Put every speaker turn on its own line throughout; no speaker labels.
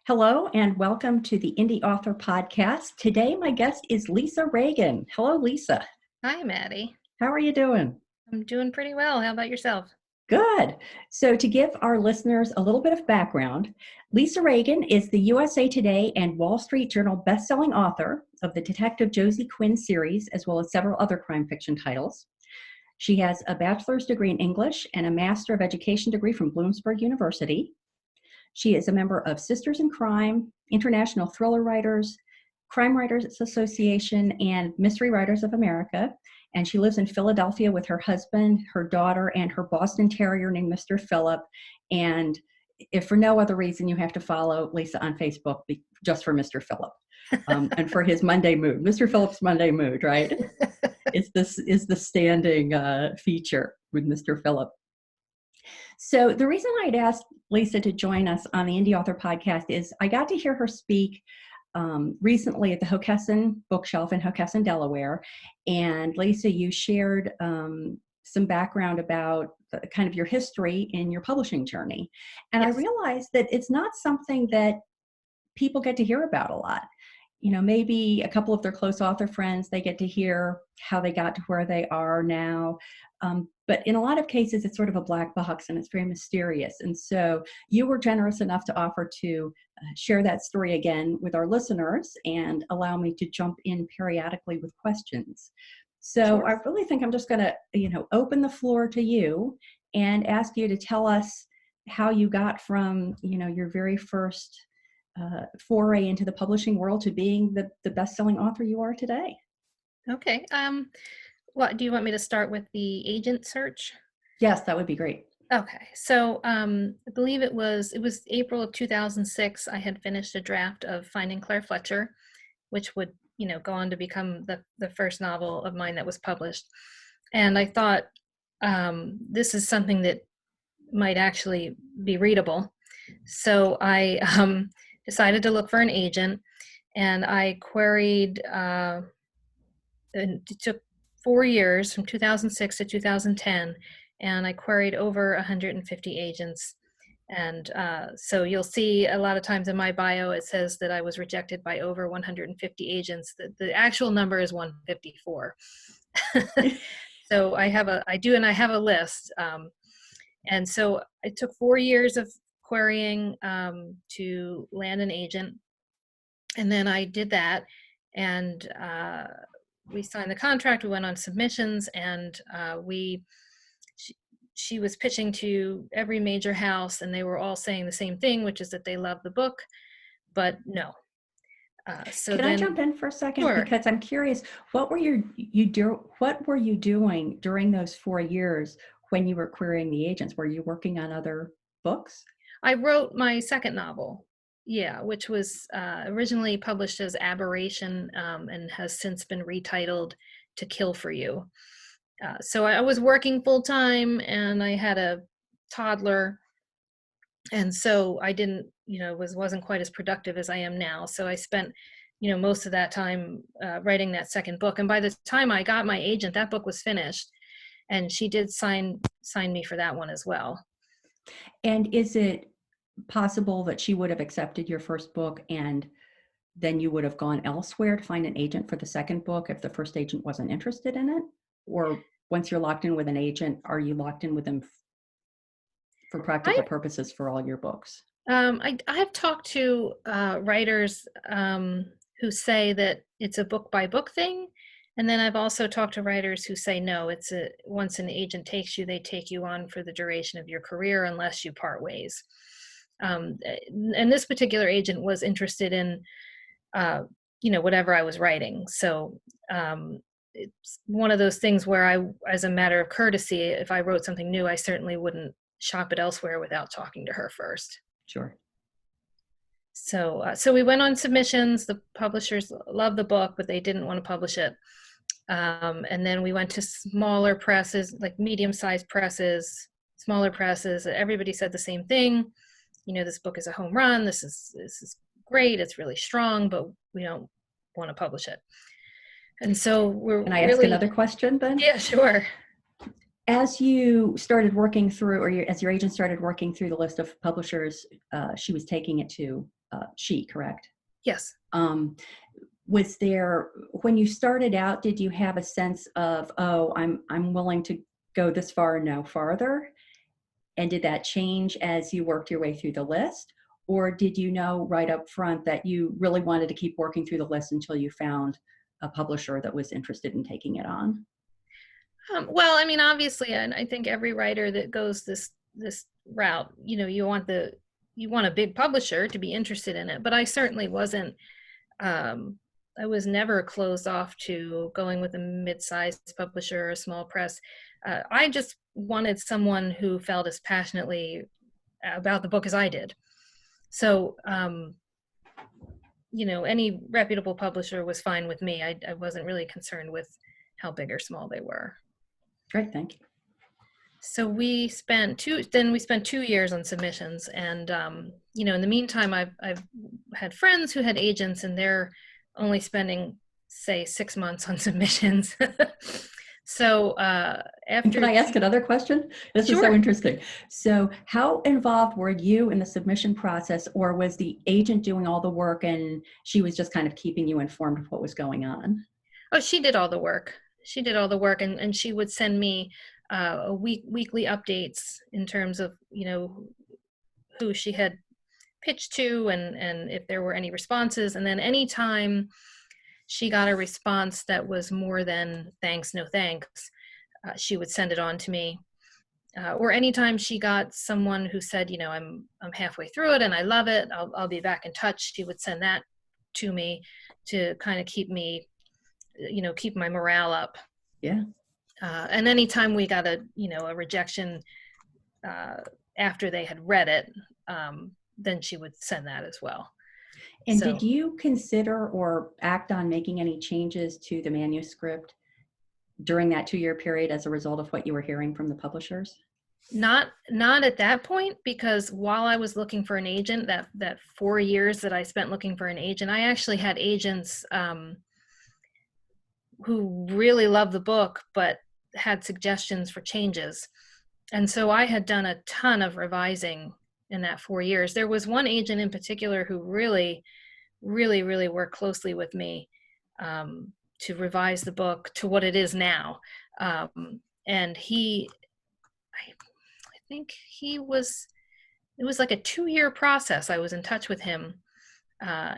Hello and welcome to the Indy Author Podcast. Today, my guest is Lisa Regan. Hello, Lisa.
Hi, Maddie.
How are you doing?
I'm doing pretty well. How about yourself?
Good. So, to give our listeners a little bit of background, Lisa Regan is the USA Today and Wall Street Journal bestselling author of the Detective Josie Quinn series, as well as several other crime fiction titles. She has a bachelor's degree in English and a Master of Education degree from Bloomsburg University. She is a member of Sisters in Crime, International Thriller Writers, Crime Writers Association, and Mystery Writers of America. And she lives in Philadelphia with her husband, her daughter, and her Boston Terrier named Mr. Philip. And if for no other reason, you have to follow Lisa on Facebook just for Mr. Philip and for his Monday mood. Mr. Philip's Monday mood, right? Is the standing feature with Mr. Philip. So the reason I'd asked Lisa to join us on the Indie Author Podcast is I got to hear her speak recently at the Hockessin Bookshelf in Hockessin, Delaware. And Lisa, you shared some background about kind of your history in your publishing journey. And
Yes.
I realized that it's not something that people get to hear about a lot. You know, maybe a couple of their close author friends, they get to hear how they got to where they are now. But in a lot of cases, it's sort of a black box and it's very mysterious. And so you were generous enough to offer to share that story again with our listeners and allow me to jump in periodically with questions. So
Sure.
I really think I'm just going to, open the floor to you and ask you to tell us how you got from, your very first foray into the publishing world to being the best-selling author you are today.
Okay. What do you want me to start with the agent search?
Yes, that would be great.
Okay. So, I believe it was April of 2006. I had finished a draft of Finding Claire Fletcher, which would, go on to become the first novel of mine that was published. And I thought, this is something that might actually be readable. So I decided to look for an agent, and I queried, and it took 4 years from 2006 to 2010, and I queried over 150 agents. And so you'll see a lot of times in my bio, it says that I was rejected by over 150 agents. The actual number is 154. So I have a list. And so it took 4 years of querying to land an agent. And then I did that, and we signed the contract. We went on submissions, and she was pitching to every major house, and they were all saying the same thing, which is that they love the book, but no.
Can I jump in for a second?
Sure.
Because I'm curious, what were you doing during those 4 years when you were querying the agents? Were you working on other books?
I wrote my second novel, which was originally published as Aberration, and has since been retitled To Kill for You. So I was working full time, and I had a toddler, and so I didn't, wasn't quite as productive as I am now. So I spent, most of that time writing that second book. And by the time I got my agent, that book was finished, and she did sign me for that one as well.
And is it possible that she would have accepted your first book and then you would have gone elsewhere to find an agent for the second book if the first agent wasn't interested in it? Or once you're locked in with an agent, are you locked in with them for practical purposes for all your books?
I have talked to writers who say that it's a book by book thing. And then I've also talked to writers who say, no, once an agent takes you, they take you on for the duration of your career unless you part ways. And this particular agent was interested in, whatever I was writing. So it's one of those things where as a matter of courtesy, if I wrote something new, I certainly wouldn't shop it elsewhere without talking to her first.
Sure.
So we went on submissions. The publishers loved the book, but they didn't want to publish it. And then we went to smaller presses, like medium-sized presses, smaller presses. Everybody said the same thing. This book is a home run. This is great. It's really strong, but we don't want to publish it. And so
Can I ask another question then?
Yeah, sure.
As you started working through, as your agent started working through the list of publishers she was taking it to, she, correct?
Yes.
Um, was there, when you started out, did you have a sense of, oh, I'm willing to go this far and no farther? And did that change as you worked your way through the list? Or did you know right up front that you really wanted to keep working through the list until you found a publisher that was interested in taking it on?
Well, I mean, obviously, and I think every writer that goes this route, you want a big publisher to be interested in it. But I certainly wasn't. Um, I was never closed off to going with a mid-sized publisher or a small press. I just wanted someone who felt as passionately about the book as I did. So, any reputable publisher was fine with me. I wasn't really concerned with how big or small they were.
Great, thank you.
So we spent 2 years on submissions, and in the meantime, I've had friends who had agents, and they're only spending, say, 6 months on submissions. So
And can
after
I ask another question? This is so
sure.
interesting. So how involved were you in the submission process, or was the agent doing all the work and she was just kind of keeping you informed of what was going on?
Oh, she did all the work. She did all the work, and she would send me weekly updates in terms of who she had pitched to, and if there were any responses. And then anytime she got a response that was more than thanks, no thanks, she would send it on to me. Or anytime she got someone who said, I'm halfway through it and I love it, I'll be back in touch. She would send that to me to kind of keep me, keep my morale up.
Yeah.
And anytime we got a rejection after they had read it, then she would send that as well.
And
So
did you consider or act on making any changes to the manuscript during that 2-year period as a result of what you were hearing from the publishers?
not at that point, because while I was looking for an agent, that 4 years that I spent looking for an agent, I actually had agents who really loved the book but had suggestions for changes. And so I had done a ton of revising in that 4 years. There was one agent in particular who really, really, really worked closely with me to revise the book to what it is now. And I think it was like a 2-year process. I was in touch with him, uh,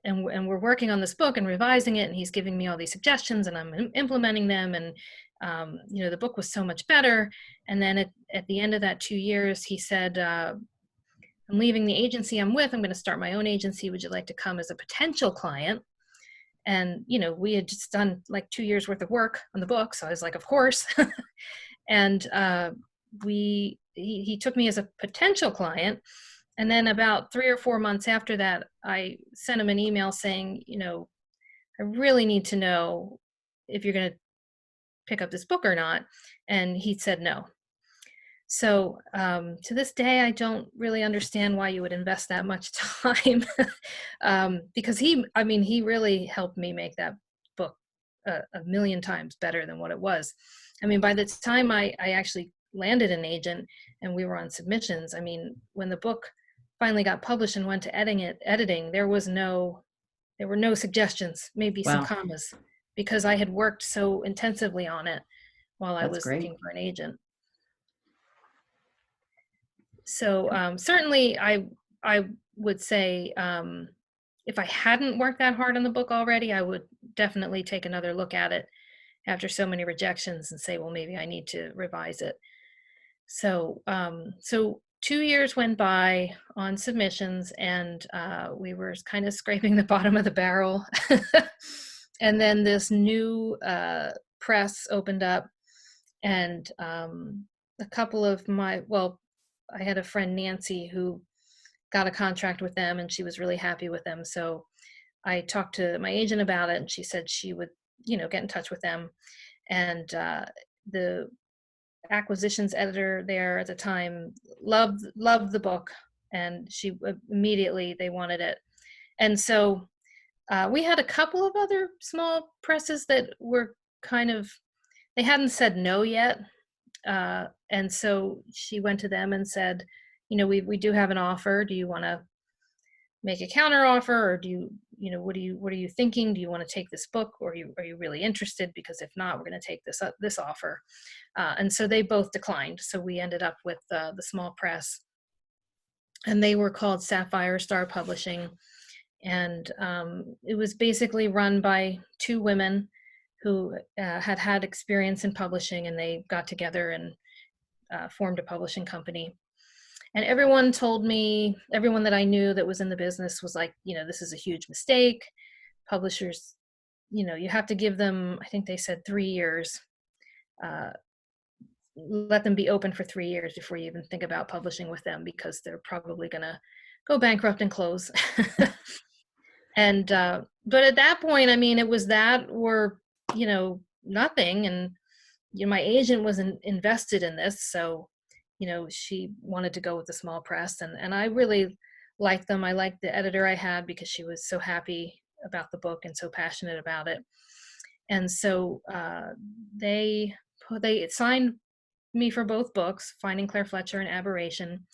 and we're working on this book and revising it, and he's giving me all these suggestions, and I'm implementing them, and the book was so much better. And then at the end of that 2 years, he said, I'm leaving the agency I'm with. I'm going to start my own agency. Would you like to come as a potential client? And we had just done like 2 years worth of work on the book, so I was like, of course. And he took me as a potential client. And then about 3 or 4 months after that, I sent him an email saying, I really need to know if you're going to pick up this book or not. And he said no. So to this day, I don't really understand why you would invest that much time, because he really helped me make that book a million times better than what it was. I mean, by the time I actually landed an agent and we were on submissions, I mean, when the book finally got published and went to editing, there were no suggestions, maybe some
Wow,
commas, because I had worked so intensively on it while I
that's
was
great.
looking for an agent. So certainly, I would say if I hadn't worked that hard on the book already, I would definitely take another look at it after so many rejections and say, well, maybe I need to revise it. So 2 years went by on submissions, and we were kind of scraping the bottom of the barrel. And then this new press opened up, and a couple of I had a friend, Nancy, who got a contract with them, and she was really happy with them. So I talked to my agent about it, and she said she would, get in touch with them. And the acquisitions editor there at the time loved the book, and she immediately, they wanted it. And so we had a couple of other small presses that were they hadn't said no yet. And so she went to them and said, we do have an offer. Do you want to make a counter offer, or do you, what are you thinking? Do you want to take this book, or are you really interested? Because if not, we're going to take this offer. And so they both declined. So we ended up with the small press, and they were called Sapphire Star Publishing. And it was basically run by two women who had experience in publishing, and they got together and formed a publishing company. And everyone told me, everyone that I knew that was in the business was like, this is a huge mistake. Publishers, you have to give them, I think they said 3 years. Let them be open for 3 years before you even think about publishing with them, because they're probably going to go bankrupt and close. And but at that point, I mean, it was that or nothing. And my agent wasn't invested in this, so she wanted to go with the small press, and I really liked them. I liked the editor I had, because she was so happy about the book and so passionate about it. And so they signed me for both books, Finding Claire Fletcher and Aberration.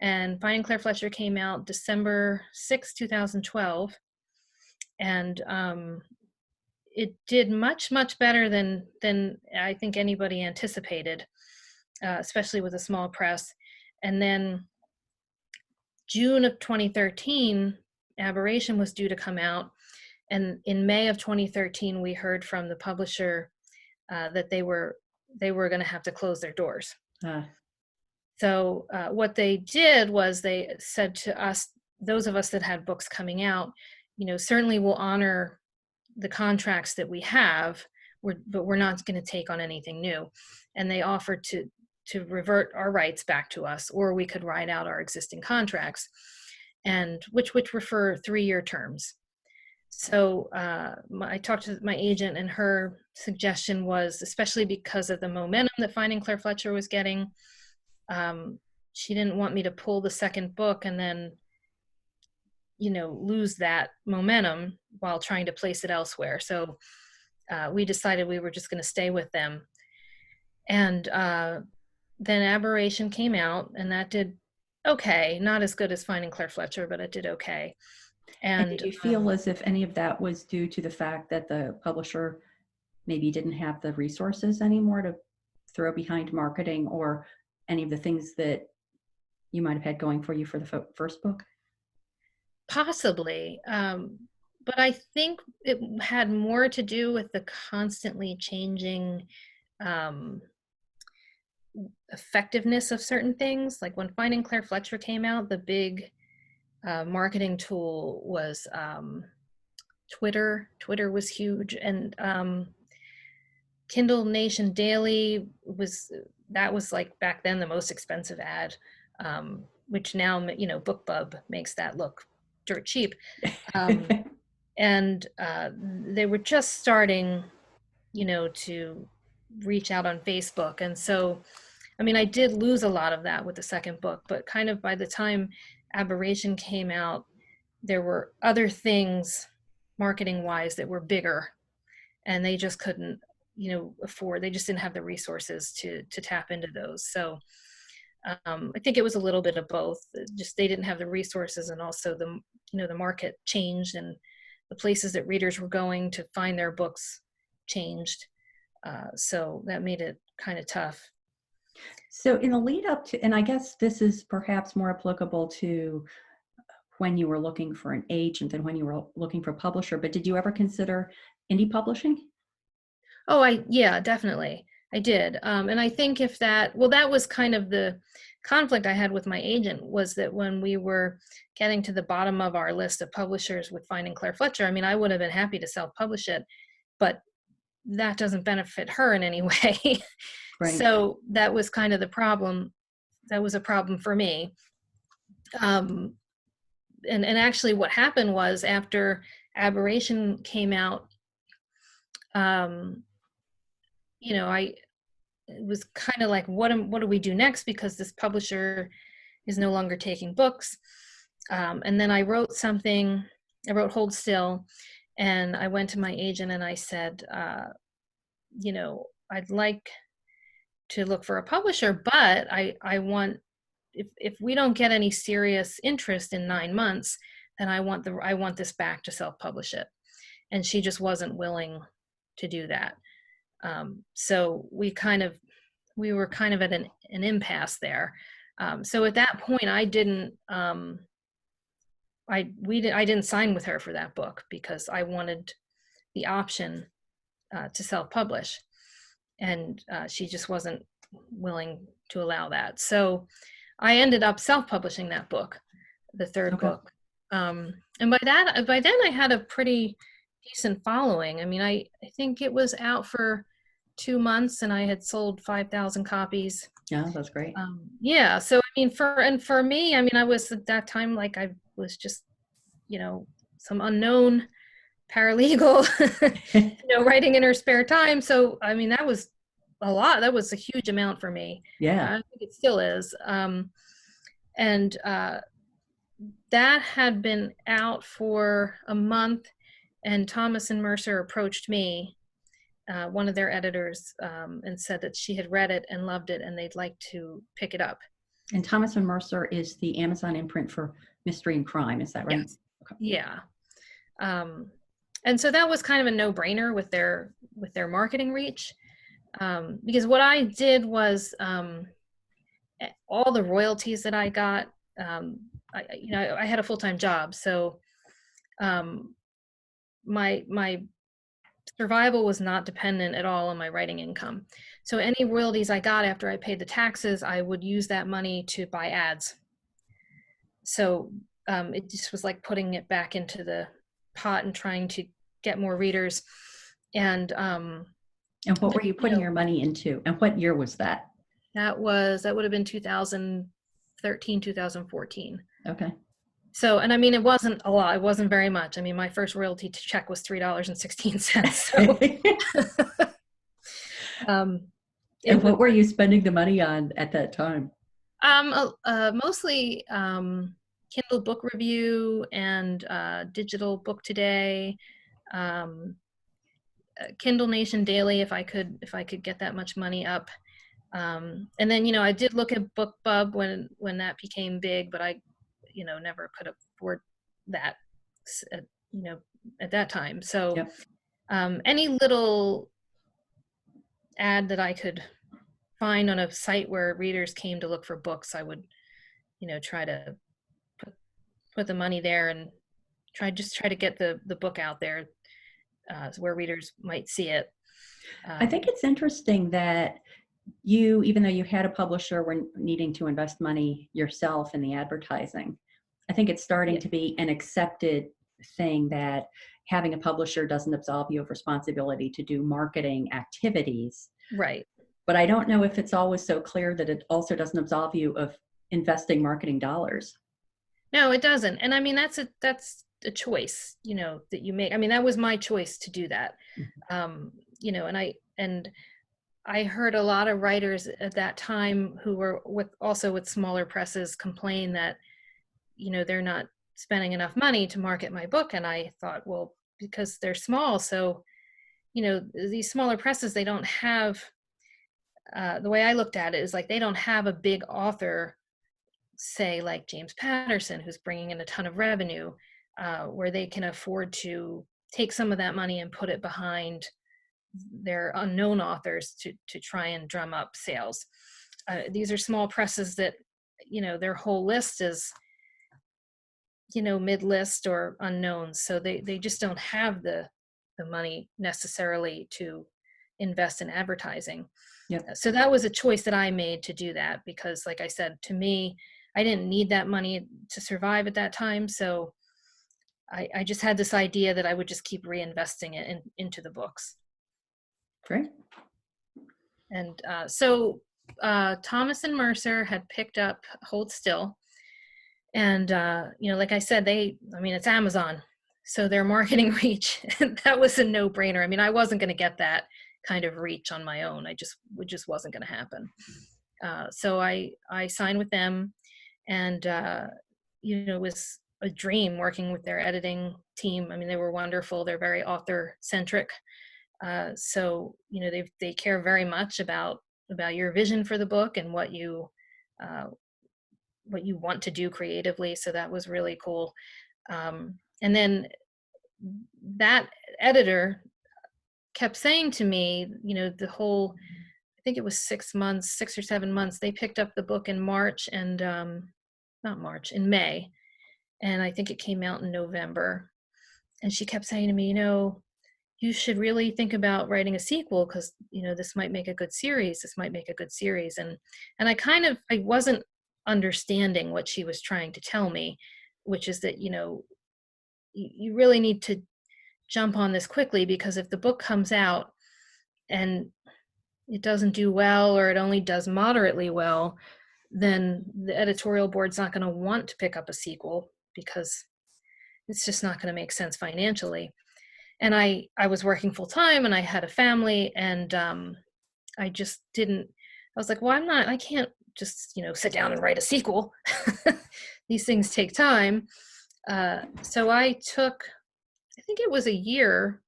And Finding Claire Fletcher came out December 6, 2012. And it did much, much better than I think anybody anticipated, especially with a small press. And then June of 2013, Aberration was due to come out. And in May of 2013, we heard from the publisher that they were going to have to close their doors. So what they did was they said to us, those of us that had books coming out, certainly we'll honor the contracts that we have, but we're not going to take on anything new. And they offered to revert our rights back to us, or we could ride out our existing contracts, and which were for 3-year terms. So I talked to my agent, and her suggestion was, especially because of the momentum that Finding Claire Fletcher was getting, she didn't want me to pull the second book and then lose that momentum while trying to place it elsewhere. So we decided we were just going to stay with them. And then Aberration came out, and that did okay. Not as good as Finding Claire Fletcher, but it did okay.
And did you feel as if any of that was due to the fact that the publisher maybe didn't have the resources anymore to throw behind marketing, or any of the things that you might have had going for you for the first book?
Possibly. But I think it had more to do with the constantly changing effectiveness of certain things. Like when Finding Claire Fletcher came out, the big marketing tool was Twitter. Twitter was huge, and Kindle Nation Daily was like back then the most expensive ad, which now BookBub makes that look dirt cheap. And they were just starting to reach out on Facebook. And so I mean, I did lose a lot of that with the second book, but kind of by the time Aberration came out, there were other things marketing wise that were bigger, and they just couldn't afford, they just didn't have the resources to tap into those. So I think it was a little bit of both. Just they didn't have the resources, and also the market changed, and the places that readers were going to find their books changed. So that made it kind of tough.
So in the lead up to, and I guess this is perhaps more applicable to when you were looking for an agent than when you were looking for a publisher, but did you ever consider indie publishing?
Oh, yeah, definitely. I did. And I think that was kind of the conflict I had with my agent, was that when we were getting to the bottom of our list of publishers with Finding Claire Fletcher, I mean, I would have been happy to self-publish it, but that doesn't benefit her in any way. Right. So that was kind of the problem. That was a problem for me. And actually what happened was, after Aberration came out, it was kind of like, what do we do next? Because this publisher is no longer taking books. And then I wrote Hold Still, and I went to my agent and I said, I'd like to look for a publisher, but I want, if we don't get any serious interest in 9 months, and I want this back to self-publish it. And she just wasn't willing to do that. So we were kind of at an impasse there. So at that point, I didn't sign with her for that book because I wanted the option to self-publish, and she just wasn't willing to allow that. So I ended up self-publishing that book, the third
Okay.
book. And by then I had a pretty decent following. I mean, I think it was out for 2 months and I had sold 5,000 copies.
Yeah, that's great.
Yeah. So, I mean, for me, I mean, I was at that time, like I was just, some unknown paralegal, writing in her spare time. So, I mean, that was a lot. That was a huge amount for me.
Yeah.
I think it still is. And that had been out for a month, and Thomas and Mercer approached me, one of their editors, and said that she had read it and loved it and they'd like to pick it up.
And Thomas and Mercer is the Amazon imprint for mystery and crime. Is that right?
Yes. Okay. Yeah. And so that was kind of a no-brainer with their marketing reach, because what I did was, all the royalties that I got, I had a full-time job, so my survival was not dependent at all on my writing income. So any royalties I got after I paid the taxes, I would use that money to buy ads. So it just was like putting it back into the pot and trying to get more readers. And
what were you putting your money into? And what year was that?
That would have been 2013, 2014.
Okay.
So, and I mean, it wasn't a lot. It wasn't very much. I mean, my first royalty check was $3.16. So,
and what were you spending the money on at that time?
Mostly Kindle Book Review and Digital Book Today, Kindle Nation Daily, if I could get that much money up. And then, I did look at BookBub when that became big, but I, never could afford that, at that time. So,
yep.
Any little ad that I could find on a site where readers came to look for books, I would, try to put the money there and try to get the book out there, where readers might see it.
I think it's interesting that you, even though you had a publisher, were needing to invest money yourself in the advertising. I think it's starting to be an accepted thing that having a publisher doesn't absolve you of responsibility to do marketing activities.
Right.
But I don't know if it's always so clear that it also doesn't absolve you of investing marketing dollars.
No, it doesn't. And I mean, that's a choice, that you make. I mean, that was my choice to do that. And I heard a lot of writers at that time who were with smaller presses complain that, they're not spending enough money to market my book. And I thought, well, because they're small. So, these smaller presses, they don't have, the way I looked at it is like, they don't have a big author, say like James Patterson, who's bringing in a ton of revenue, where they can afford to take some of that money and put it behind their unknown authors to try and drum up sales. These are small presses that, their whole list is, mid-list or unknowns. So they just don't have the money necessarily to invest in advertising.
Yep.
So that was a choice that I made to do that because, like I said, to me, I didn't need that money to survive at that time. So I just had this idea that I would just keep reinvesting it into the books.
Great.
And so Thomas and Mercer had picked up Hold Still. And, like I said, it's Amazon. So their marketing reach, that was a no-brainer. I mean, I wasn't going to get that kind of reach on my own. It just wasn't going to happen. So I signed with them, and, it was a dream working with their editing team. I mean, they were wonderful. They're very author-centric. So, they care very much about your vision for the book and what you want to do creatively. So that was really cool. And then that editor kept saying to me, the whole, I think it was 6 months, 6 or 7 months, they picked up the book in March and, not March, in May. And I think it came out in November. And she kept saying to me, you should really think about writing a sequel because, this might make a good series. This might make a good series. And I wasn't understanding what she was trying to tell me, which is that, you really need to jump on this quickly, because if the book comes out and it doesn't do well, or it only does moderately well, then the editorial board's not going to want to pick up a sequel, because it's just not going to make sense financially. And I was working full time and I had a family, and I just didn't, I was like, well, I can't just, sit down and write a sequel. These things take time. So I took, I think it was a year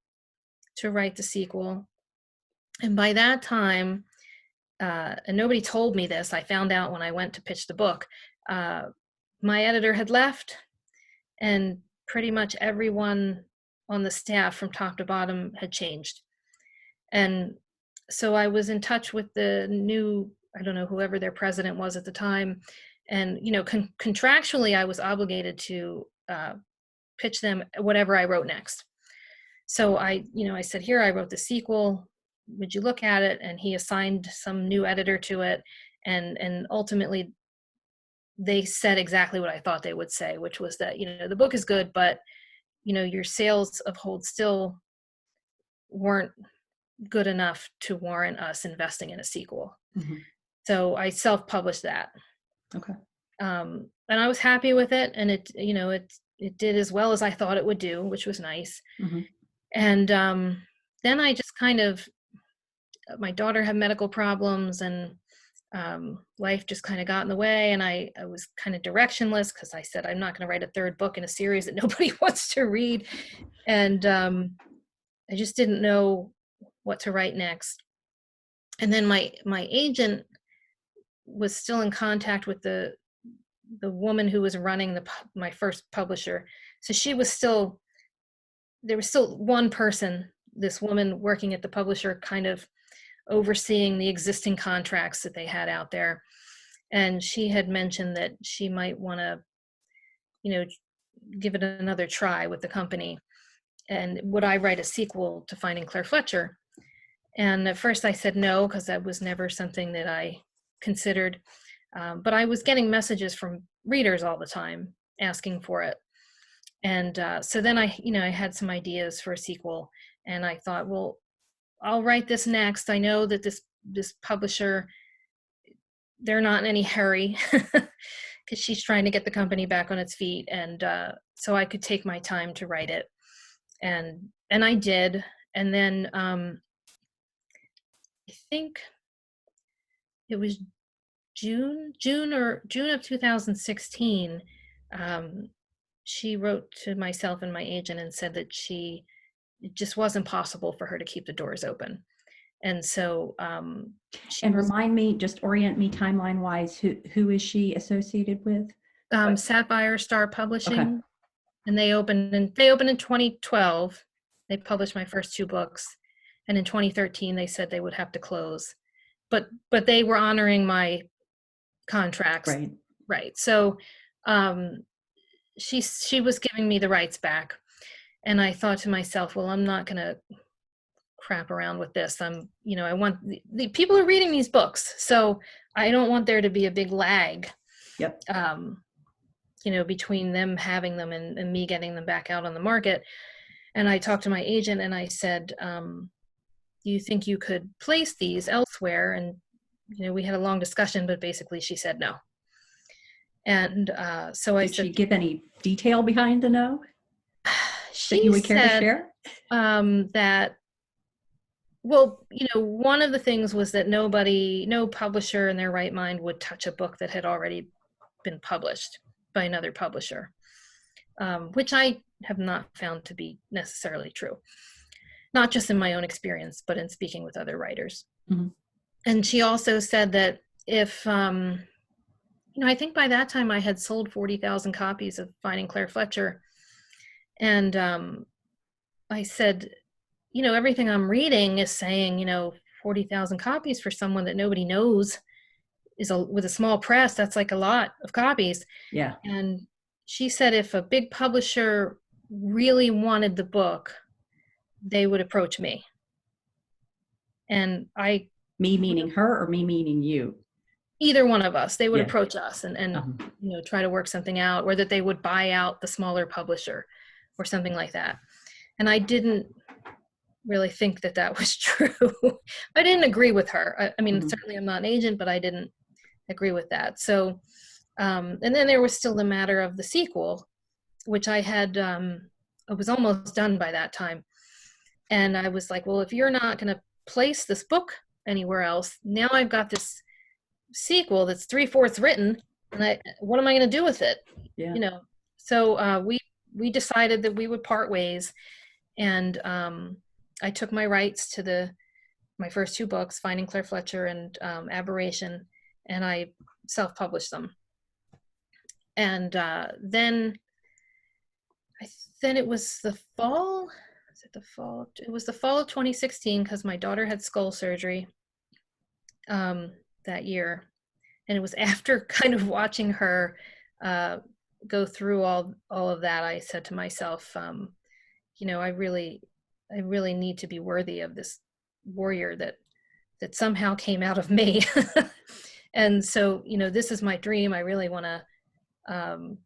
to write the sequel. And by that time, and nobody told me this, I found out when I went to pitch the book, my editor had left, and pretty much everyone on the staff from top to bottom had changed. And so I was in touch with the new, I don't know, whoever their president was at the time. And, contractually, I was obligated to pitch them whatever I wrote next. So I said, here, I wrote the sequel. Would you look at it? And he assigned some new editor to it. And ultimately, they said exactly what I thought they would say, which was that, the book is good, but, your sales of Hold Still weren't good enough to warrant us investing in a sequel.
Mm-hmm.
So I self-published that.
Okay.
And I was happy with it. And it did as well as I thought it would do, which was nice.
Mm-hmm.
And then I just my daughter had medical problems, and life just kind of got in the way, and I was kind of directionless, because I said, I'm not going to write a third book in a series that nobody wants to read. And I just didn't know what to write next. And then my agent was still in contact with the woman who was running my first publisher. So there was still one person, this woman working at the publisher, kind of overseeing the existing contracts that they had out there. And she had mentioned that she might want to, give it another try with the company. And would I write a sequel to Finding Claire Fletcher? And at first I said no, because that was never something that I considered. But I was getting messages from readers all the time asking for it. And so then I had some ideas for a sequel, and I thought, well, I'll write this next. I know that this publisher, they're not in any hurry, because she's trying to get the company back on its feet. And so I could take my time to write it. And I did. And then I think it was June of 2016. She wrote to myself and my agent and said that it just wasn't possible for her to keep the doors open. And so
remind me, just orient me timeline wise, who is she associated with?
Sapphire Star Publishing.
Okay.
And they opened in 2012. They published my first 2 books. And in 2013 they said they would have to close. But they were honoring my contracts. Right. So she was giving me the rights back. And I thought to myself, well, I'm not going to crap around with this. I want the people are reading these books, so I don't want there to be a big lag.
Yep.
Between them having them and me getting them back out on the market. And I talked to my agent and I said, do you think you could place these elsewhere? And, we had a long discussion, but basically she said no. And so I said,
did she give any detail behind the no?
She
that you would
said,
care to share?
That, well, one of the things was that no publisher in their right mind would touch a book that had already been published by another publisher, which I have not found to be necessarily true, not just in my own experience, but in speaking with other writers.
Mm-hmm.
And she also said that if, I think by that time I had sold 40,000 copies of Finding Claire Fletcher. And I said, everything I'm reading is saying, 40,000 copies for someone that nobody knows with a small press. That's like a lot of copies.
Yeah.
And she said if a big publisher really wanted the book, they would approach me. And
Me meaning her or me meaning you?
either one of us, they would
Yeah.
approach us and try to work something out, or that they would buy out the smaller publisher or something like that. And I didn't really think that that was true. I didn't agree with her. I mean, certainly I'm not an agent, but I didn't agree with that. So, and then there was still the matter of the sequel, which I had, I was almost done by that time. And I was like, well, if you're not going to place this book anywhere else, now I've got this sequel that's 3/4 written, and what am I going to do with it?
Yeah.
So we decided that we would part ways, and I took my rights to my first two books, Finding Claire Fletcher and Aberration, and I self-published them. And then it was the fall. Was it the fall? It was the fall of 2016 because my daughter had skull surgery that year, and it was after kind of watching her go through all of that. I said to myself, I really need to be worthy of this warrior that somehow came out of me. And so, this is my dream. I really want to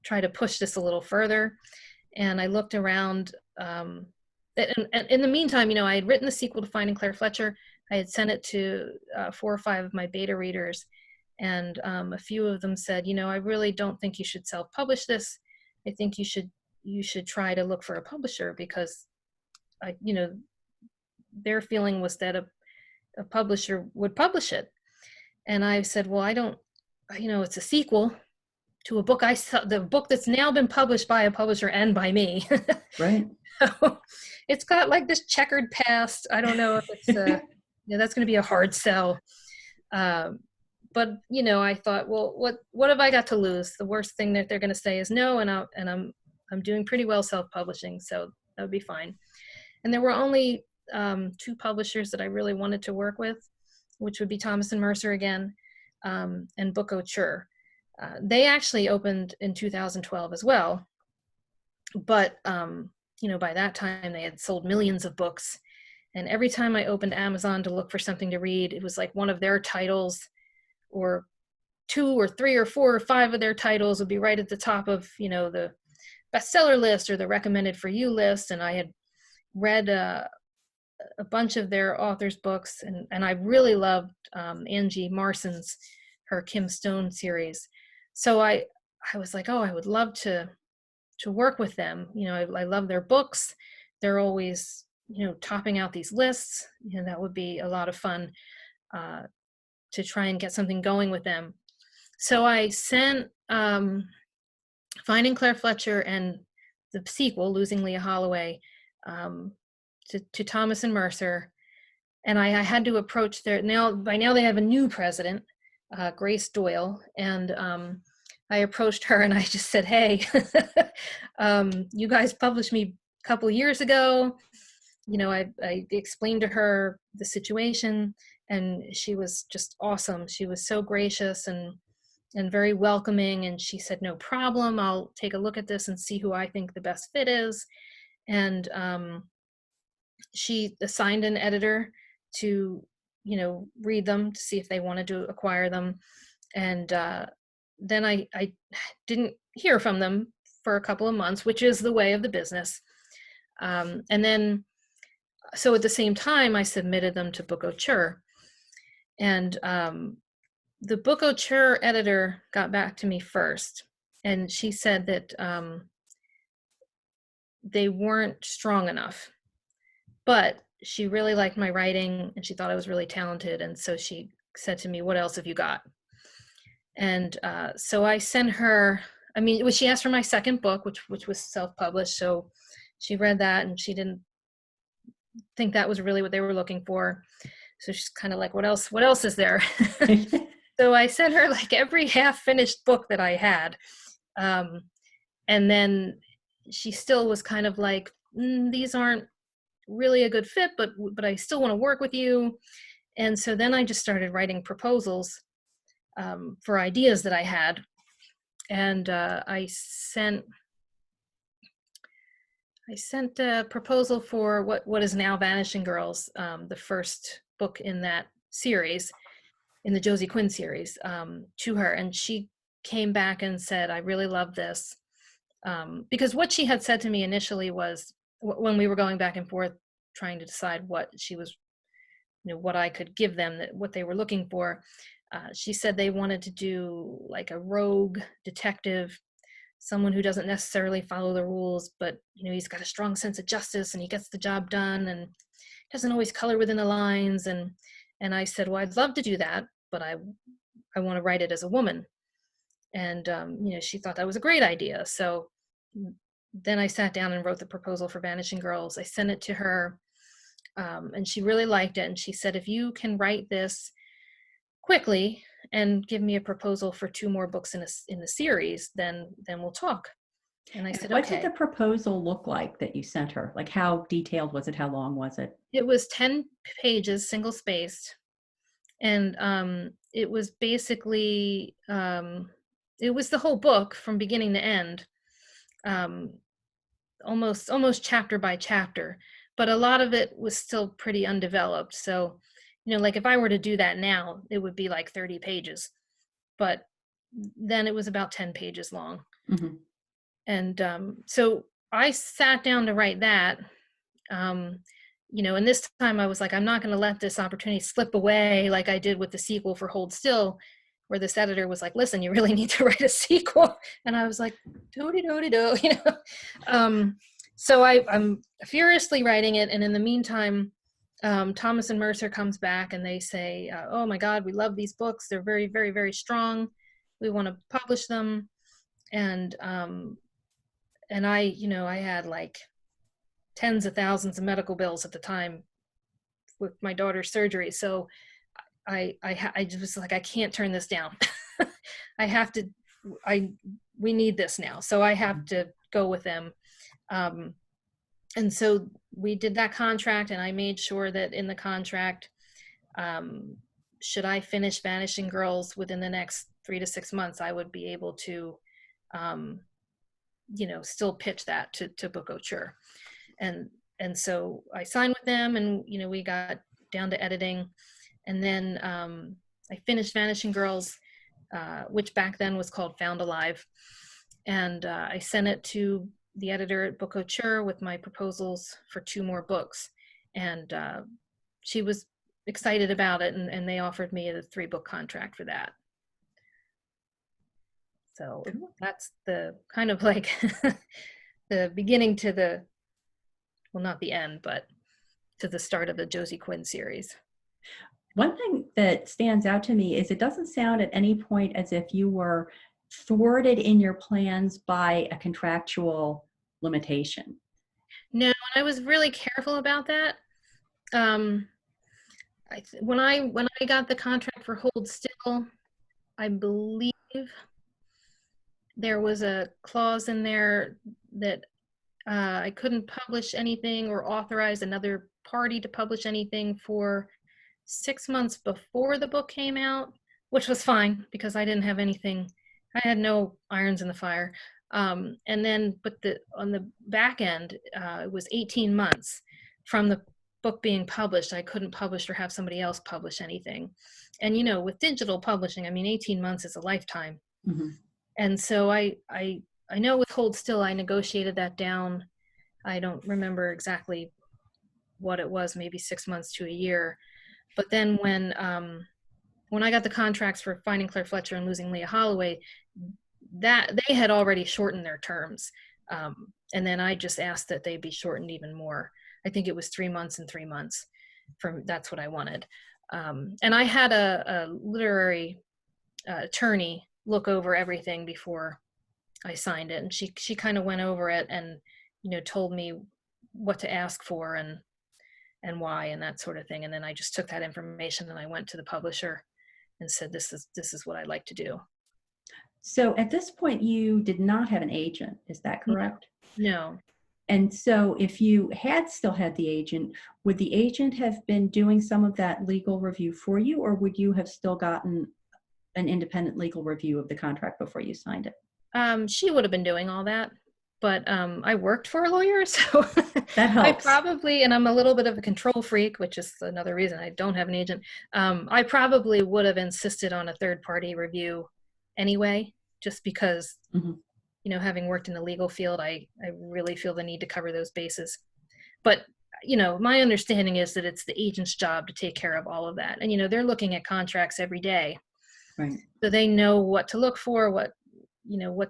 try to push this a little further. And I looked around, and in the meantime, I had written the sequel to Finding Claire Fletcher. I had sent it to 4 or 5 of my beta readers, and a few of them said, I really don't think you should self-publish this. I think you should try to look for a publisher, because their feeling was that a publisher would publish it. And I said, well, I don't, it's a sequel to a book the book that's now been published by a publisher and by me.
Right.
So it's got like this checkered past. I don't know if it's that's going to be a hard sell. But I thought, well, what have I got to lose? The worst thing that they're going to say is no, and I'm doing pretty well self-publishing, so that would be fine. And there were only 2 publishers that I really wanted to work with, which would be Thomas and Mercer again, and Book Auteur. They actually opened in 2012 as well, but by that time they had sold millions of books, and every time I opened Amazon to look for something to read, it was like one of their titles, or 2 or 3 or 4 or 5 of their titles would be right at the top of the bestseller list or the recommended for you list. And I had read a bunch of their authors' books, and I really loved Angie Marson's, her Kim Stone series. So I was like, oh, I would love to work with them. I love their books. They're always, topping out these lists. That would be a lot of fun to try and get something going with them. So I sent Finding Claire Fletcher and the sequel, Losing Leah Holloway, to Thomas and Mercer, and I had to approach by now they have a new president, Grace Doyle, and I approached her and I just said, hey, you guys published me a couple years ago. I explained to her the situation, and she was just awesome. She was so gracious and very welcoming, and she said, no problem, I'll take a look at this and see who I think the best fit is. And she assigned an editor to read them to see if they wanted to acquire them. And then I didn't hear from them for a couple of months, which is the way of the business. And then so at the same time I submitted them to Book Auteur, and the Book Auteur editor got back to me first, and she said that they weren't strong enough, but she really liked my writing and she thought I was really talented. And so she said to me, what else have you got? And so I sent her, she asked for my second book, which was self-published. So she read that and she didn't think that was really what they were looking for. So she's kind of like, what else is there? So I sent her like every half-finished book that I had. And then she still was kind of like, these aren't really a good fit, but I still want to work with you. And so then I just started writing proposals for ideas that I had, and I sent a proposal for what is now Vanishing Girls, the first book in that series, in the Josie Quinn series, to her, and she came back and said, "I really love this," because what she had said to me initially was, when we were going back and forth trying to decide what she was, what I could give them, that what they were looking for. She said they wanted to do like a rogue detective, someone who doesn't necessarily follow the rules, but he's got a strong sense of justice and he gets the job done and doesn't always color within the lines. And I said, well, I'd love to do that, but I want to write it as a woman. And she thought that was a great idea. So then I sat down and wrote the proposal for Vanishing Girls. I sent it to her, and she really liked it. And she said, if you can write this quickly and give me a proposal for 2 more books in the series, then we'll talk. And I said,
what
okay.
did the proposal look like that you sent her? Like, how detailed was it? How long was it?
It was 10 pages, single spaced. And it was basically, it was the whole book from beginning to end, almost chapter by chapter. But a lot of it was still pretty undeveloped. So, like if I were to do that now, it would be like 30 pages. But then it was about 10 pages long.
Mm-hmm.
And so I sat down to write that. And this time I was like, I'm not going to let this opportunity slip away like I did with the sequel for Hold Still, where this editor was like, listen, you really need to write a sequel. And I was like, do-de-do-de-do, So I'm furiously writing it. And in the meantime, Thomas and Mercer comes back and they say, oh my God, we love these books. They're very, very, very strong. We want to publish them. And I had like tens of thousands of medical bills at the time with my daughter's surgery. So I just was like, I can't turn this down. I have to, we need this now. So I have to go with them. And so we did that contract, and I made sure that in the contract, should I finish Vanishing Girls within the next 3 to 6 months, I would be able to, still pitch that to Book Auteur. And so I signed with them, and we got down to editing, and then I finished Vanishing Girls, which back then was called Found Alive, and I sent it to the editor at Book Auteur with my proposals for 2 more books, and she was excited about it, and they offered me a 3-book contract for that. So that's the kind of like the beginning to the, well, not the end, but to the start of the Josie Quinn series.
One thing that stands out to me is it doesn't sound at any point as if you were thwarted in your plans by a contractual limitation.
No, and I was really careful about that. When I got the contract for Hold Still, I believe there was a clause in there that I couldn't publish anything or authorize another party to publish anything for 6 months before the book came out, which was fine because I didn't have anything. I had no irons in the fire. And then, but on the back end, it was 18 months from the book being published. I couldn't publish or have somebody else publish anything. And with digital publishing, I mean, 18 months is a lifetime.
Mm-hmm.
And so I know with Hold Still, I negotiated that down. I don't remember exactly what it was, maybe 6 months to a year. But then when I got the contracts for Finding Claire Fletcher and Losing Leah Holloway, that they had already shortened their terms. And then I just asked that they be shortened even more. I think it was 3 months and 3 months. That's what I wanted. And I had a literary attorney look over everything before I signed it, and she kind of went over it and told me what to ask for and why and that sort of thing. And then I just took that information and I went to the publisher and said, this is what I'd like to do.
So at this point, you did not have an agent, is that
No,
correct?
no.
And so if you had still had the agent, would the agent have been doing some of that legal review for you, or would you have still gotten an independent legal review of the contract before you signed it?
She would have been doing all that, but I worked for a lawyer, so
That
I
helps.
probably, and I'm a little bit of a control freak, which is another reason I don't have an agent. I probably would have insisted on a third party review anyway, just because,
Mhm.
having worked in the legal field, I really feel the need to cover those bases. But, my understanding is that it's the agent's job to take care of all of that. And, they're looking at contracts every day.
Right.
So they know what to look for, what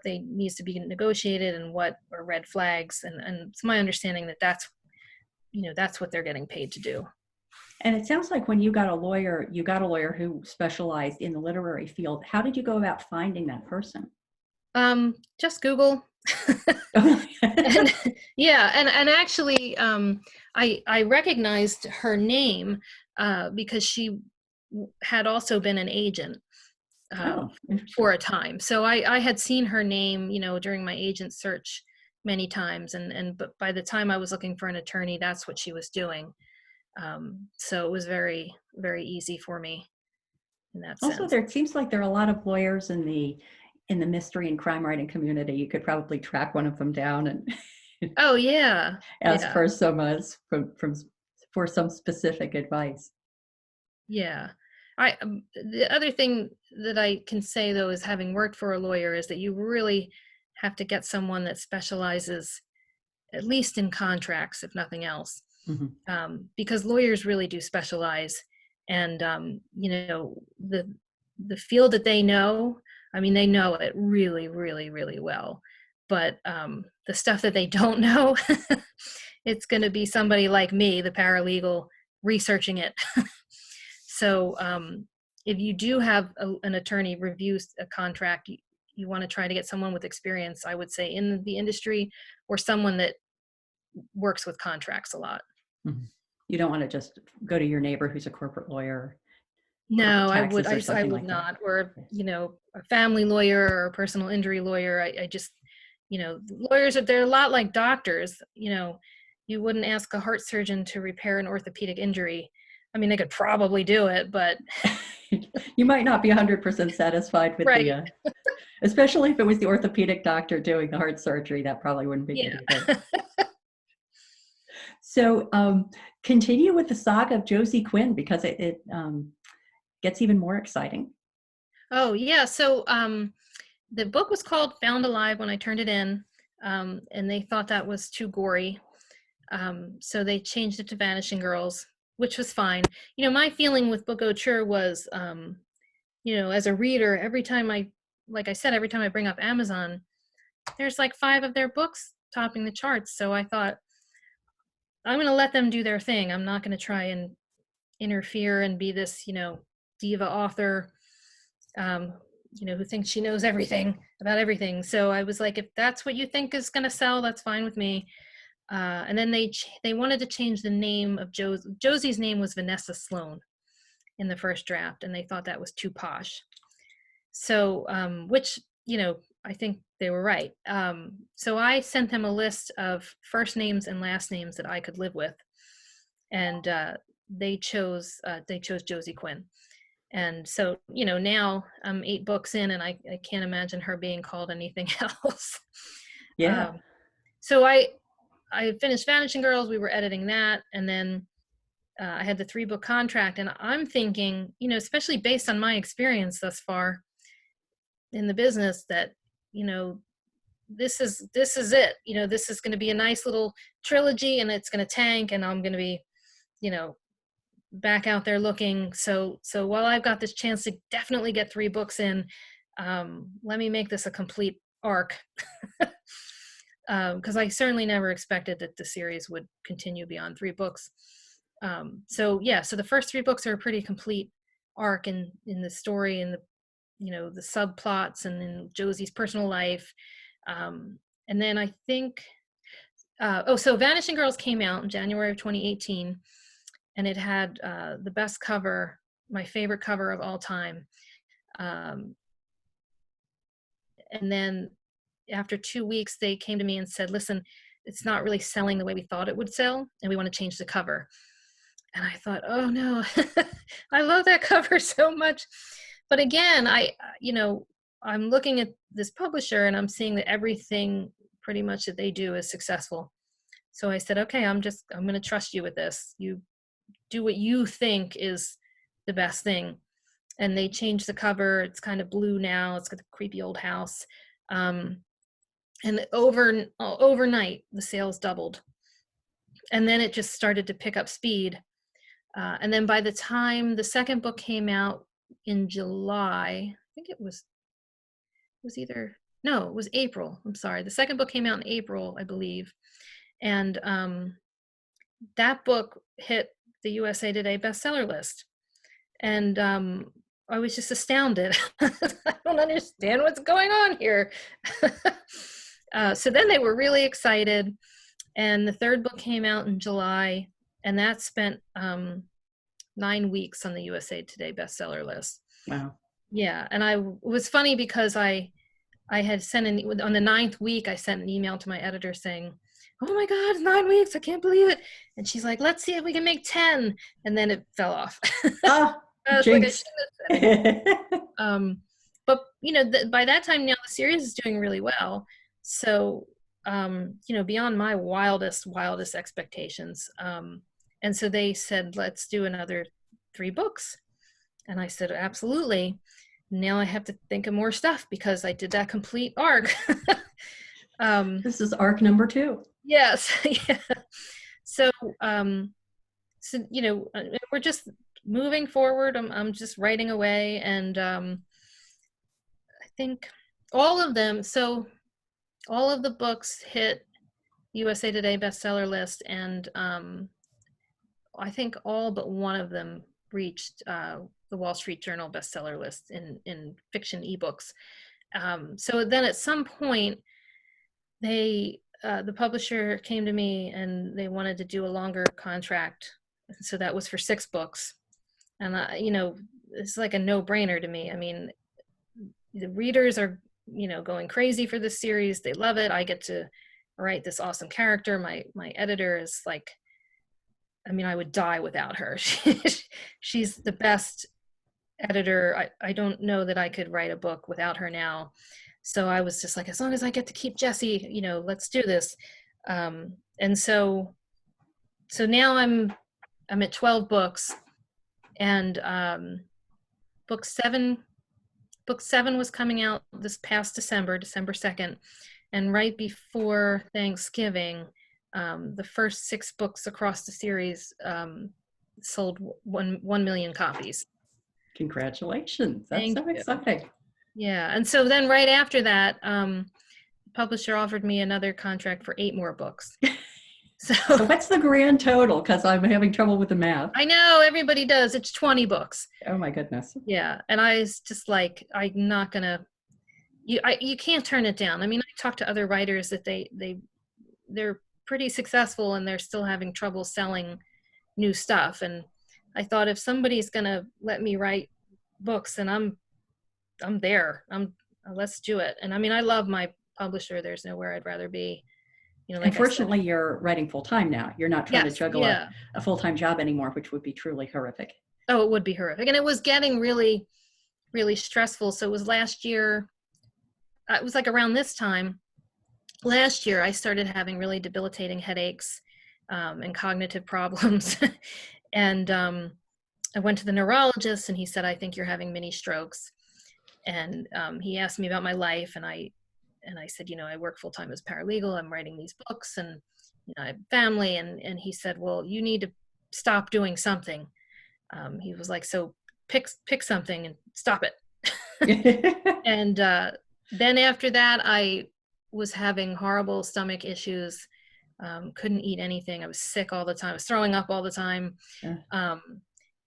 they needs to be negotiated and what are red flags. And it's my understanding that that's what they're getting paid to do.
And it sounds like when you got a lawyer, you got a lawyer who specialized in the literary field. How did you go about finding that person?
Just Google. And yeah, and actually, I recognized her name because she had also been an agent
Oh,
for
interesting.
a time. So I had seen her name, during my agent search many times, but by the time I was looking for an attorney, that's what she was doing. So it was very, very easy for me in that
Also,
sense.
there it seems like there are a lot of lawyers in the mystery and crime writing community. You could probably track one of them down and
Oh yeah,
ask
yeah,
for from for some specific advice.
yeah. The other thing that I can say though is having worked for a lawyer is that you really have to get someone that specializes at least in contracts, if nothing else,
Mhm.
because lawyers really do specialize, and the field that they know. I mean, they know it really, really, really well, but the stuff that they don't know, it's going to be somebody like me, the paralegal, researching it. So if you do have an attorney review a contract, you want to try to get someone with experience, I would say, in the industry, or someone that works with contracts a lot.
Mhm. You don't want to just go to your neighbor who's a corporate lawyer, corporate
No,
taxes or
I
something
would
like that.
not. Or,
Yes.
a family lawyer or a personal injury lawyer. I just, lawyers they're a lot like doctors. You wouldn't ask a heart surgeon to repair an orthopedic injury. I mean, they could probably do it, but
You might not be 100% satisfied with
right.
especially if it was the orthopedic doctor doing the heart surgery, that probably wouldn't be good either.
Yeah.
So continue with the saga of Josie Quinn because it gets even more exciting.
Oh, yeah. So the book was called Found Alive when I turned it in, and they thought that was too gory. So they changed it to Vanishing Girls, which was fine. My feeling with Book Auteur was, as a reader, like I said, every time I bring up Amazon, there's like 5 of their books topping the charts. So I thought, I'm going to let them do their thing. I'm not going to try and interfere and be this, diva author, um, who thinks she knows everything about everything. So I was like, if that's what you think is going to sell, that's fine with me. And then they wanted to change the name of Josie's name was Vanessa Sloan in the first draft, and they thought that was too posh. So, which, I think they were right. So I sent them a list of first names and last names that I could live with, and they chose Josie Quinn. And so, now I'm 8 books in, and I can't imagine her being called anything else.
Yeah.
um, so I finished Vanishing Girls. We were editing that, and then I had the 3-book contract. And I'm thinking, especially based on my experience thus far in the business, that you know this is it. This is going to be a nice little trilogy, and it's going to tank, and I'm going to be, you know, back out there looking. So while I've got this chance to definitely get 3 books in, let me make this a complete arc. Because I certainly never expected that the series would continue beyond 3 books. So the first 3 books are a pretty complete arc in the story and the subplots and in Josie's personal life. And then I think, so Vanishing Girls came out in January of 2018, and it had the best cover, my favorite cover of all time. Um, And then after 2 weeks, they came to me and said, listen, it's not really selling the way we thought it would sell, and we want to change the cover. And I thought, oh no, I love that cover so much. But again, I'm looking at this publisher and I'm seeing that everything pretty much that they do is successful. So I said, okay, I'm going to trust you with this. You do what you think is the best thing. And they changed the cover. It's kind of blue now. It's got a creepy old house. And overnight, the sales doubled. And then it just started to pick up speed. And then by the time the second book came out in July, I think it was April. I'm sorry. The second book came out in April, I believe. And that book hit the USA Today bestseller list. And I was just astounded. I don't understand what's going on here. So then they were really excited. And the third book came out in July, and that spent 9 weeks on the USA Today bestseller list.
Wow.
Yeah. And it was funny because I had on the 9th week, I sent an email to my editor saying, oh my God, it's 9 weeks. I can't believe it. And she's like, let's see if we can make 10. And then it fell off.
Ah,
I was
jinx.
like, I shouldn't have said it. But by that time now, the series is doing really well. So, beyond my wildest expectations. And so they said, let's do another 3 books. And I said, absolutely. Now I have to think of more stuff because I did that complete arc.
This is arc number 2.
Yes. Yeah. So, we're just moving forward. I'm just writing away. And I think all of the books hit USA Today bestseller list. And I think all but one of them reached the Wall Street Journal bestseller list in fiction ebooks. So then at some point, the publisher came to me and they wanted to do a longer contract. So that was for 6 books. And, it's like a no-brainer to me. I mean, the readers are, going crazy for this series. They love it. I get to write this awesome character. My editor is like, I mean, I would die without her. She's the best editor. I don't know that I could write a book without her now. So I was just like, as long as I get to keep Jessie, let's do this. And so now I'm at 12 books, and book 7 was coming out this past December 2nd. And right before Thanksgiving, the first 6 books across the series sold 1 million copies.
Congratulations. That's so exciting.
Yeah. And so then right after that, the publisher offered me another contract for 8 more books. So
what's the grand total? Because I'm having trouble with the math.
I know, everybody does. It's 20 books.
Oh my goodness.
Yeah. And I was just like, I'm not going to, you can't turn it down. I mean, I talked to other writers that they're pretty successful and they're still having trouble selling new stuff. And I thought, if somebody's going to let me write books, then I'm there. Let's do it. And I mean, I love my publisher. There's nowhere I'd rather be. Like
unfortunately, you're writing full time now. You're not trying to juggle a full-time job anymore, which would be truly horrific.
Oh, it would be horrific. And it was getting really, really stressful. So it was last year. It was like around this time last year, I started having really debilitating headaches and cognitive problems. And I went to the neurologist and he said, I think you're having mini strokes. And he asked me about my life, and I said, I work full time as paralegal. I'm writing these books, and I have family. And he said, well, you need to stop doing something. He was like, so pick something and stop it. And then after that, I was having horrible stomach issues. Couldn't eat anything. I was sick all the time. I was throwing up all the time. Yeah.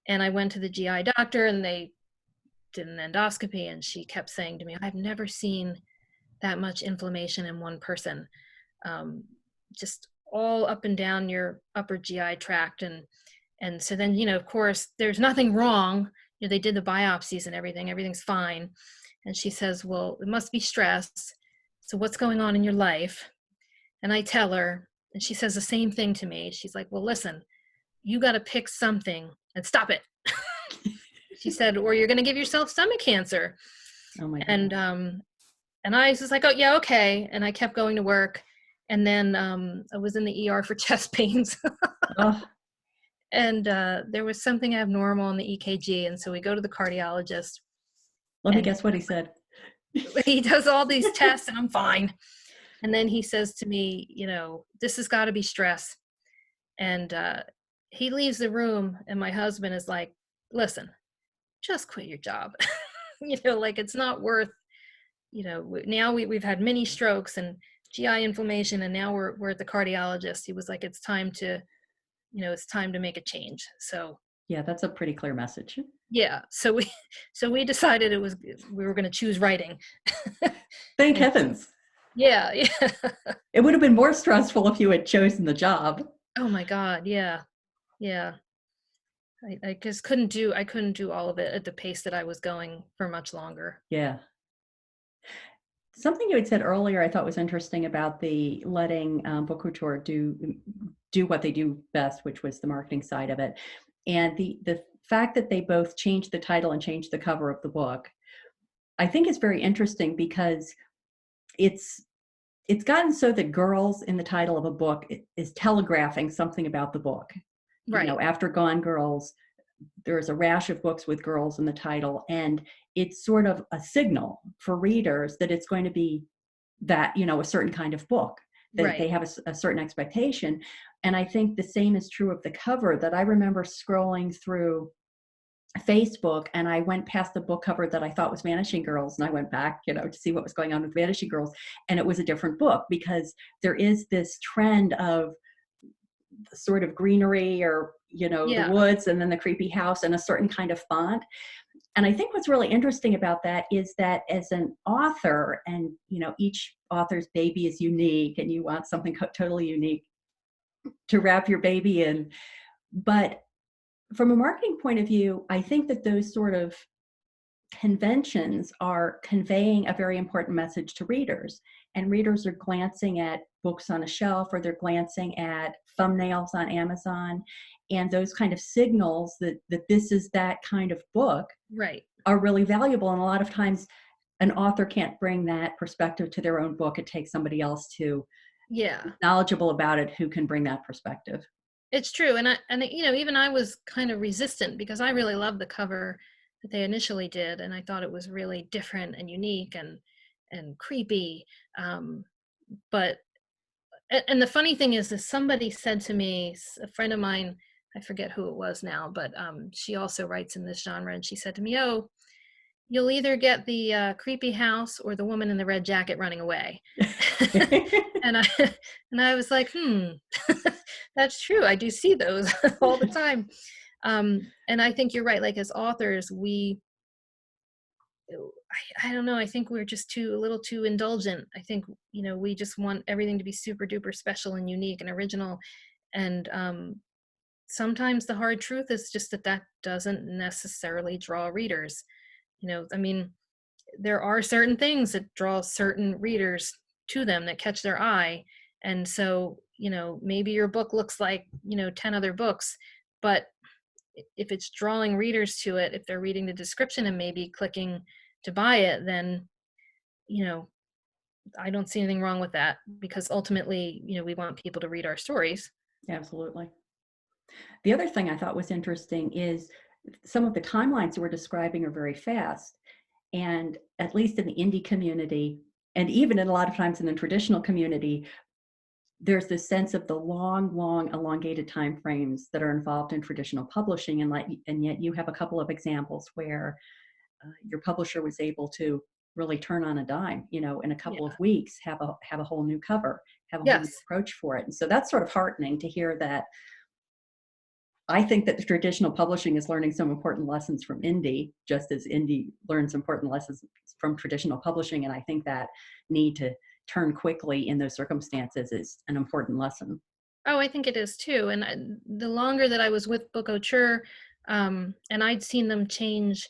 And I went to the GI doctor, and they did an endoscopy, and she kept saying to me, I've never seen that much inflammation in one person, just all up and down your upper GI tract. And so then, of course, there's nothing wrong. They did the biopsies and everything's fine. And she says, well, it must be stress. So what's going on in your life? And I tell her, and she says the same thing to me. She's like, well, listen, you got to pick something and stop it. She said, or you're going to give yourself stomach cancer.
Oh my
And
goodness.
I was just like, oh yeah, okay. And I kept going to work. And then I was in the ER for chest pains.
Oh,
And there was something abnormal in the EKG. And so we go to the cardiologist,
let me
and
guess what he said.
he does all these tests, and I'm fine. And then he says to me, this has got to be stress. And he leaves the room, and my husband is like, listen, just quit your job. Like it's not worth, now we've had many strokes and GI inflammation, and now we're at the cardiologist. He was like, it's time to, it's time to make a change. So
Yeah, that's a pretty clear message.
yeah, so we decided we were going to choose writing.
Thank
And
heavens.
yeah, yeah.
It would have been more stressful if you had chosen the job.
Oh my God, yeah, yeah. I just I couldn't do all of it at the pace that I was going for much longer.
Yeah. Something you had said earlier I thought was interesting about the letting book couture do what they do best, which was the marketing side of it. And the fact that they both changed the title and changed the cover of the book, I think is very interesting because it's it's gotten so that girls in the title of a book is telegraphing something about the book.
Right,
After Gone Girls, there's a rash of books with girls in the title, and it's sort of a signal for readers that it's going to be that, a certain kind of book. They
right.
have a certain expectation. And I think the same is true of the cover. That I remember scrolling through Facebook, and I went past the book cover that I thought was Vanishing Girls, and I went back, to see what was going on with Vanishing Girls, and it was a different book, because there is this trend of the sort of greenery, or the
Yeah,
woods, and then the creepy house, and a certain kind of font. And I think what's really interesting about that is that as an author, and each author's baby is unique, and you want something totally unique to wrap your baby in. But from a marketing point of view, I think that those sort of conventions are conveying a very important message to readers, and readers are glancing at books on a shelf, or they're glancing at thumbnails on Amazon, and those kind of signals that this is that kind of book
right.
are really valuable. And a lot of times an author can't bring that perspective to their own book. It takes somebody else to
Yeah.
knowledgeable about it who can bring that perspective.
It's true. Even I was kind of resistant because I really loved the cover that they initially did, and I thought it was really different and unique and creepy. Um, but and the funny thing is that somebody said to me, a friend of mine, I forget who it was now, but she also writes in this genre, and she said to me, "Oh, you'll either get the creepy house or the woman in the red jacket running away." and I and I was like, that's true. I do see those all the time. And I think you're right. Like as authors, I don't know. I think we're just a little too indulgent. I think, we just want everything to be super duper special and unique and original. And sometimes the hard truth is just that doesn't necessarily draw readers. I mean, there are certain things that draw certain readers to them that catch their eye. And so, maybe your book looks like, 10 other books, but if it's drawing readers to it, if they're reading the description and maybe clicking to buy it, then, you know, I don't see anything wrong with that, because ultimately, we want people to read our stories.
Absolutely. The other thing I thought was interesting is some of the timelines you were describing are very fast. And at least in the indie community, and even in a lot of times in the traditional community, there's this sense of the long elongated time frames that are involved in traditional publishing. And yet you have a couple of examples where your publisher was able to really turn on a dime, in a couple
Yeah.
of weeks, have a whole new cover, have a whole new
Yes.
approach for it. And so that's sort of heartening to hear that. I think that the traditional publishing is learning some important lessons from indie, just as indie learns important lessons from traditional publishing. And I think that need to turn quickly in those circumstances is an important lesson.
Oh, I think it is too. And the longer that I was with Book Auteur, and I'd seen them change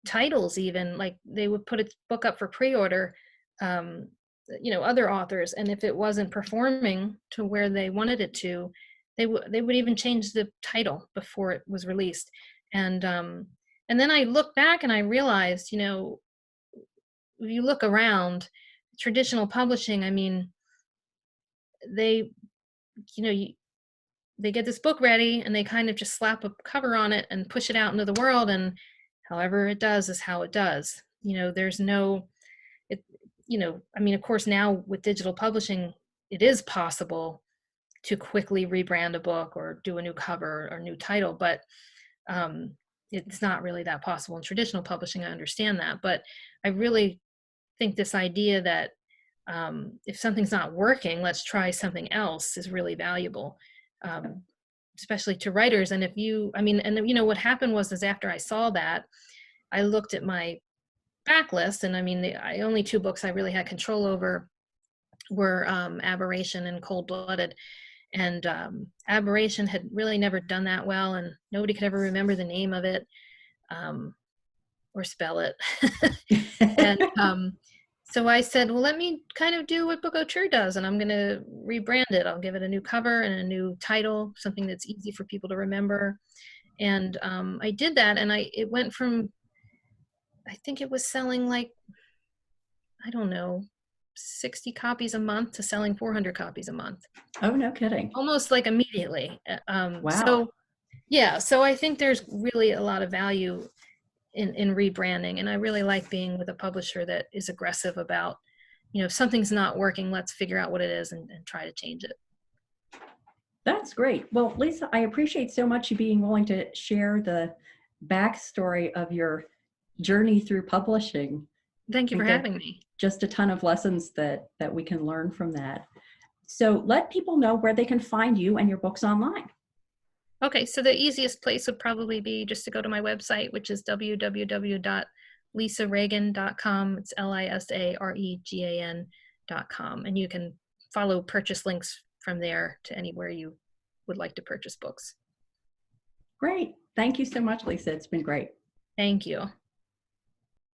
titles, even like they would put a book up for pre-order, um, other authors, and if it wasn't performing to where they wanted it to, they would even change the title before it was released. And then I look back and I realized, if you look around traditional publishing, I mean, they you know you, they get this book ready and they kind of just slap a cover on it and push it out into the world, and however it does is how it does. There's no it I mean, of course, now with digital publishing, it is possible to quickly rebrand a book or do a new cover or new title, but um, it's not really that possible in traditional publishing. I understand that, but I really think this idea that if something's not working, let's try something else is really valuable, um, especially to writers. And if you, I mean, and what happened was after I saw that, I looked at my backlist, and I mean, I only two books I really had control over were Aberration and Cold Blooded. And Aberration had really never done that well, and nobody could ever remember the name of it or spell it. And so I said, well, let me kind of do what Book Auteur does, and I'm going to rebrand it. I'll give it a new cover and a new title, something that's easy for people to remember. And I did that, and it went from, I think it was selling like, I don't know, 60 copies a month to selling 400 copies a month.
Oh, no kidding.
Almost like immediately.
Wow.
So yeah, so I think there's really a lot of value in rebranding, and I really like being with a publisher that is aggressive about, if something's not working, let's figure out what it is and try to change it.
That's great. Well, Lisa, I appreciate so much you being willing to share the backstory of your journey through publishing.
Thank you for
There are
having me.
just a ton of lessons that we can learn from that. So let people know where they can find you and your books online.
Okay, so the easiest place would probably be just to go to my website, which is www.lisaregan.com. It's lisaregan.com. And you can follow purchase links from there to anywhere you would like to purchase books.
Great. Thank you so much, Lisa. It's been great.
Thank you.